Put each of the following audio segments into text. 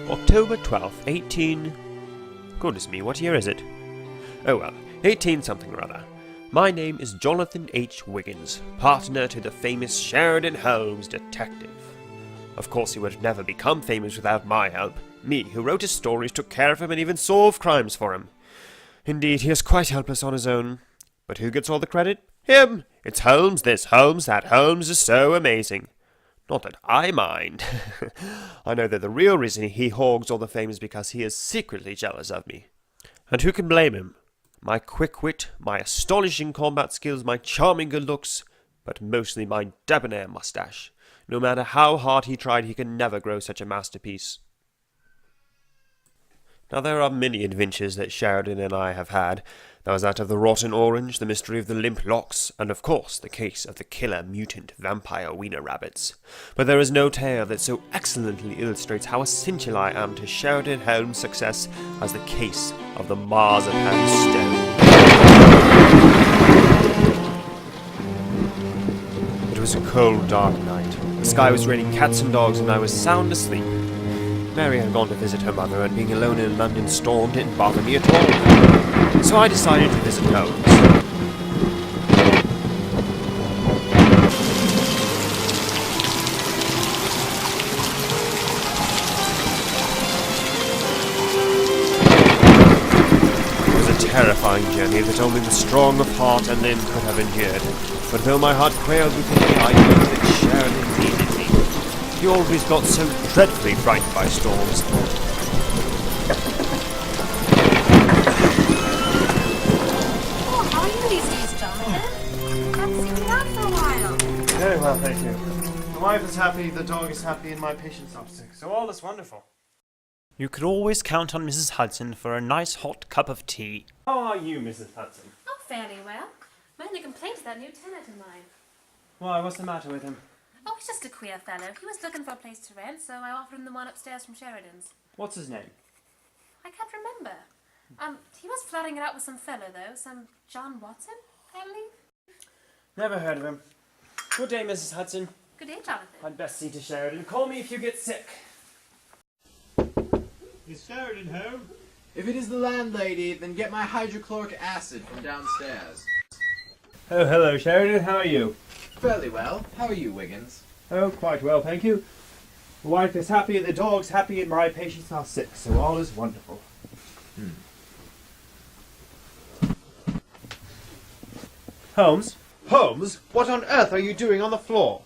October 12th, 18... Goodness me, what year is it? Oh well, 18-something or other. My name is Jonathan H. Wiggins, partner to the famous Sheridan Holmes detective. Of course he would have never become famous without my help. Me, who wrote his stories, took care of him, and even solved crimes for him. Indeed, he is quite helpless on his own. But who gets all the credit? Him! It's Holmes this, Holmes that. Holmes is so amazing. Not that I mind. I know that the real reason he hogs all the fame is because he is secretly jealous of me. And who can blame him? My quick wit, my astonishing combat skills, my charming good looks, but mostly my debonair mustache. No matter how hard he tried, he could never grow such a masterpiece. Now there are many adventures that Sheridan and I have had. There was that of the rotten orange, the mystery of the limp locks, and of course the case of the killer mutant vampire wiener rabbits. But there is no tale that so excellently illustrates how essential I am to Sheridan Holmes' success as the case of the Marzipan Stone. It was a cold, dark night. The sky was raining cats and dogs, and I was sound asleep. Mary had gone to visit her mother, and being alone in a London storm didn't bother me at all. So I decided to visit Holmes. It was a terrifying journey that only the strong of heart and limb could have endured. But though my heart quailed within me, I knew that Sheridan needed me. He always got so dreadfully frightened by storms. Oh, how are you these days, Jonathan? Haven't seen you out for a while. Very well, thank you. The wife is happy, the dog is happy, and my patient's not sick, so all is wonderful. You could always count on Mrs. Hudson for a nice hot cup of tea. How are you, Mrs. Hudson? Oh, fairly well. My only complaint is that new tenant of mine. Why, what's the matter with him? Oh, he's just a queer fellow. He was looking for a place to rent, so I offered him the one upstairs from Sheridan's. What's his name? I can't remember. He was flirting it out with some fellow, though. Some John Watson, I believe. Never heard of him. Good day, Mrs. Hudson. Good day, Jonathan. I'd best see to Sheridan. Call me if you get sick. Is Sheridan home? If it is the landlady, then get my hydrochloric acid from downstairs. Oh, hello, Sheridan. How are you? Fairly well. How are you, Wiggins? Oh, quite well, thank you. The wife is happy, the dog's happy, and my patients are sick, so all is wonderful. Holmes? Holmes? What on earth are you doing on the floor?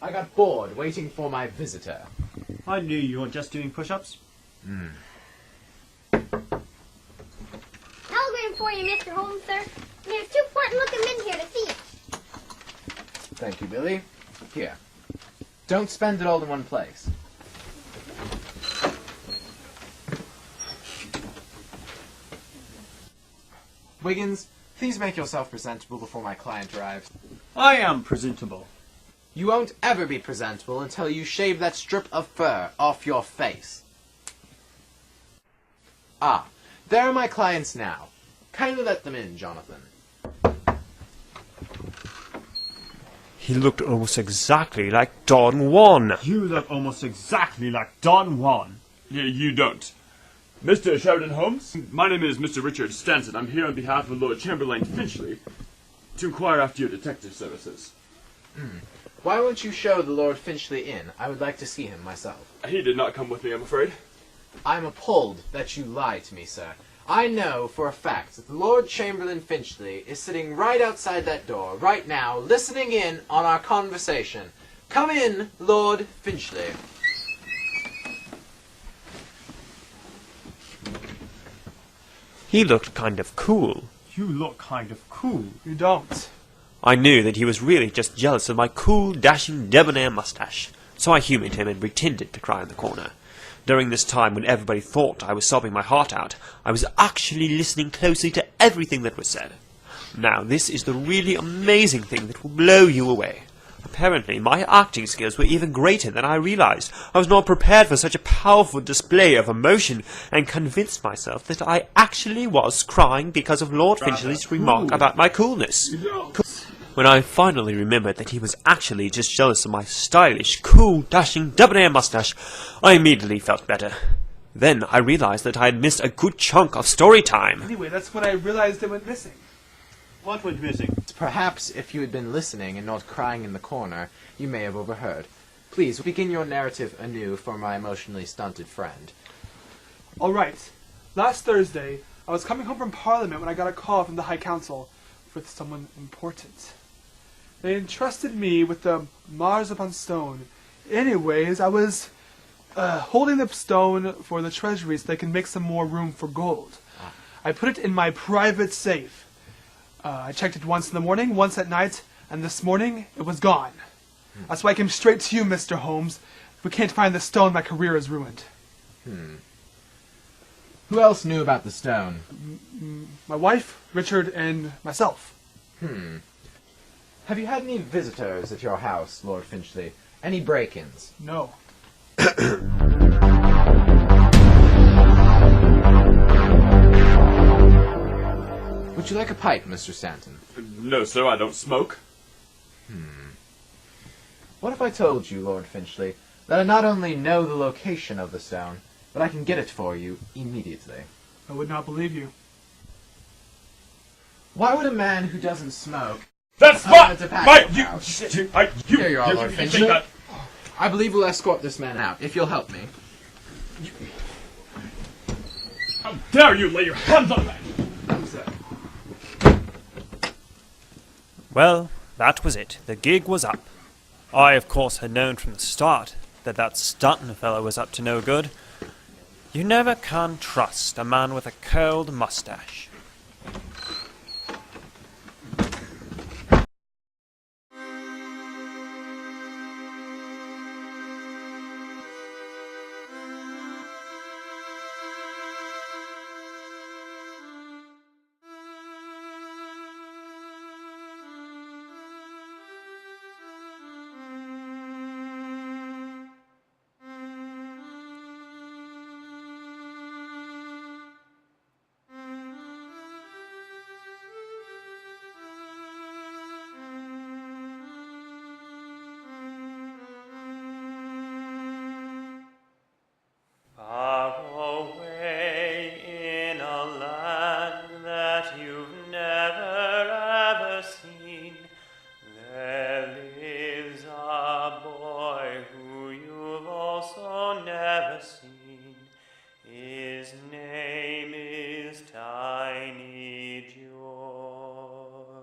I got bored waiting for my visitor. I knew you were just doing push-ups. Telegram for you, Mr. Holmes, sir. There's two important-looking men here to see you. Thank you, Billy. Here. Don't spend it all in one place. Wiggins, please make yourself presentable before my client arrives. I am presentable. You won't ever be presentable until you shave that strip of fur off your face. Ah, there are my clients now. Kindly let them in, Jonathan. He looked almost exactly like Don Juan. You look almost exactly like Don Juan. You don't. Mr. Sheridan Holmes? My name is Mr. Richard Stanton. I'm here on behalf of Lord Chamberlain Finchley to inquire after your detective services. Why won't you show the Lord Finchley in? I would like to see him myself. He did not come with me, I'm afraid. I'm appalled that you lie to me, sir. I know for a fact that the Lord Chamberlain Finchley is sitting right outside that door, right now, listening in on our conversation. Come in, Lord Finchley. He looked kind of cool. You look kind of cool. You don't. I knew that he was really just jealous of my cool, dashing, debonair mustache, so I humoured him and pretended to cry in the corner. During this time, when everybody thought I was sobbing my heart out, I was actually listening closely to everything that was said. Now, this is the really amazing thing that will blow you away. Apparently, my acting skills were even greater than I realized. I was not prepared for such a powerful display of emotion, and convinced myself that I actually was crying because of Lord Finchley's remark about my coolness. When I finally remembered that he was actually just jealous of my stylish, cool, dashing, debonair mustache, I immediately felt better. Then I realized that I had missed a good chunk of story time. Anyway, that's when I realized it went missing. What went missing? Perhaps if you had been listening and not crying in the corner, you may have overheard. Please, begin your narrative anew for my emotionally stunted friend. All right. Last Thursday, I was coming home from Parliament when I got a call from the High Council with someone important. They entrusted me with the Marzipan Stone. Anyways, I was holding the stone for the treasury so they can make some more room for gold. I put it in my private safe. I checked it once in the morning, once at night, and this morning it was gone. That's why I came straight to you, Mr. Holmes. If we can't find the stone, my career is ruined. Who else knew about the stone? My wife, Richard, and myself. Have you had any visitors at your house, Lord Finchley? Any break-ins? No. Would you like a pipe, Mr. Stanton? No, sir, I don't smoke. What if I told you, Lord Finchley, that I not only know the location of the stone, but I can get it for you immediately? I would not believe you. Why would a man who doesn't smoke... That's my... Here you are, Lord Finchley. I believe we'll escort this man out, if you'll help me. How dare you lay your hands on me! Well, that was it. The gig was up. I, of course, had known from the start that that Stanton fellow was up to no good. You never can trust a man with a curled mustache. Far away in a land that you've never ever seen, there lives a boy who you've also never seen. His name is Tiny George.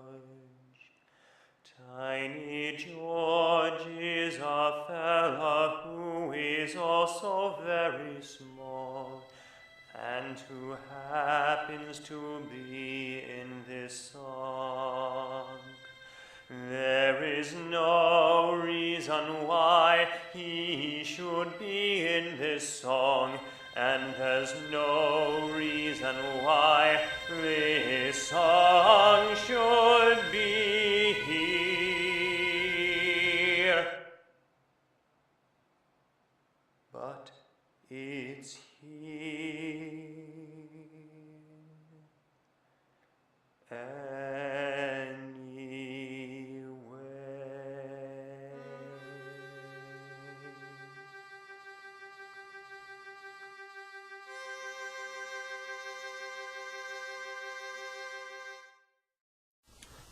Tiny George is a fella who is also very small, and who happens to be in this song. There is no reason why he should be in this song, and there's no reason why this song should be here. But it's here. Anyway.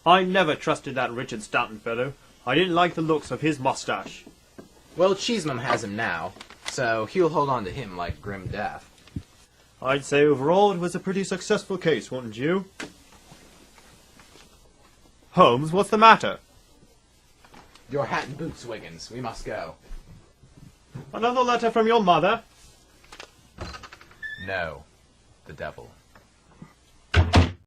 I never trusted that Richard Stanton fellow. I didn't like the looks of his mustache. Well, Cheeseman has him now, so he'll hold on to him like grim death. I'd say overall it was a pretty successful case, wouldn't you? Holmes, what's the matter? Your hat and boots, Wiggins. We must go. Another letter from your mother? No. The devil.